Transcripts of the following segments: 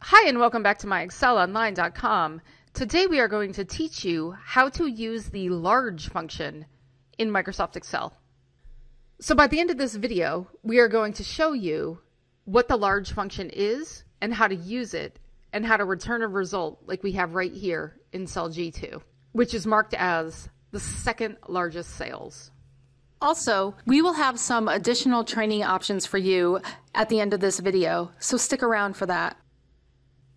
Hi and welcome back to MyExcelOnline.com. Today we are going to teach you how to use the large function in Microsoft Excel. So by the end of this video, we are going to show you what the large function is and how to use it and how to return a result like we have right here in cell G2, which is marked as the second largest sales. Also, we will have some additional training options for you at the end of this video, so stick around for that.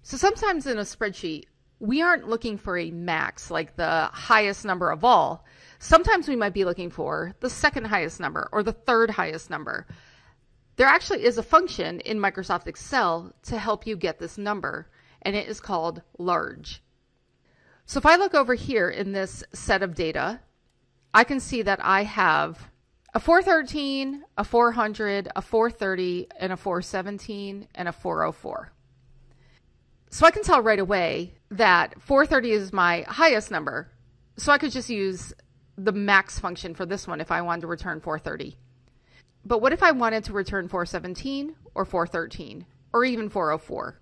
So sometimes in a spreadsheet, we aren't looking for a max, like the highest number of all. Sometimes we might be looking for the second highest number or the third highest number. There actually is a function in Microsoft Excel to help you get this number, and it is called large. So if I look over here in this set of data, I can see that I have a 413, a 400, a 430, and a 417, and a 404. So I can tell right away that 430 is my highest number. So I could just use the max function for this one if I wanted to return 430. But what if I wanted to return 417 or 413 or even 404?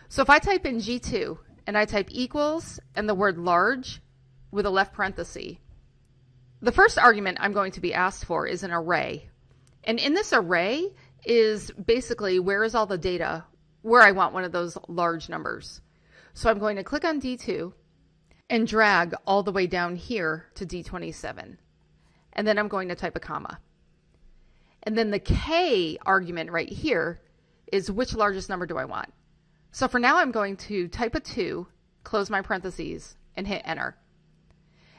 So if I type in G2 and I type equals and the word large with a left parenthesis, the first argument I'm going to be asked for is an array. And in this array is basically where is all the data where I want one of those large numbers. So I'm going to click on D2 and drag all the way down here to D27. And then I'm going to type a comma. And then the K argument right here is which largest number do I want? So for now, I'm going to type a 2, close my parentheses, and hit enter.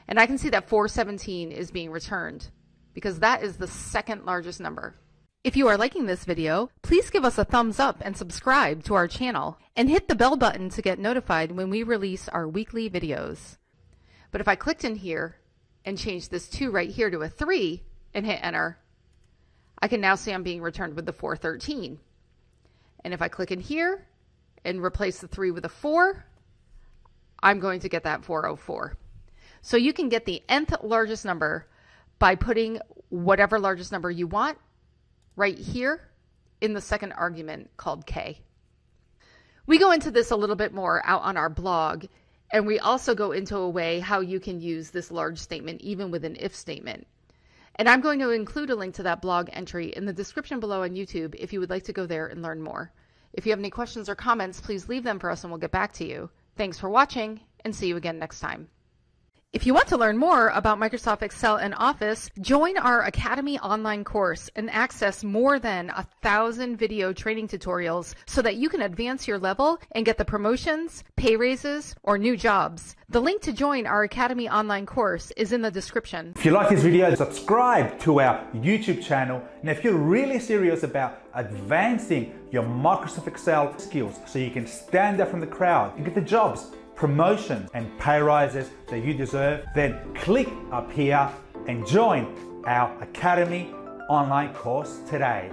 And I can see that 417 is being returned because that is the second largest number. If you are liking this video, please give us a thumbs up and subscribe to our channel and hit the bell button to get notified when we release our weekly videos. But if I clicked in here and changed this 2 right here to a 3 and hit enter, I can now see I'm being returned with the 413. And if I click in here and replace the 3 with a 4, I'm going to get that 404. So you can get the nth largest number by putting whatever largest number you want right here in the second argument called K. We go into this a little bit more out on our blog, and we also go into a way how you can use this large statement even with an if statement. And I'm going to include a link to that blog entry in the description below on YouTube if you would like to go there and learn more. If you have any questions or comments, please leave them for us and we'll get back to you. Thanks for watching, and see you again next time. If you want to learn more about Microsoft Excel and Office, join our Academy online course and access more than 1,000 video training tutorials so that you can advance your level and get the promotions, pay raises, or new jobs. The link to join our Academy online course is in the description. If you like this video, subscribe to our YouTube channel. And if you're really serious about advancing your Microsoft Excel skills so you can stand out from the crowd and get the jobs, promotions and pay rises that you deserve, then click up here and join our Academy online course today.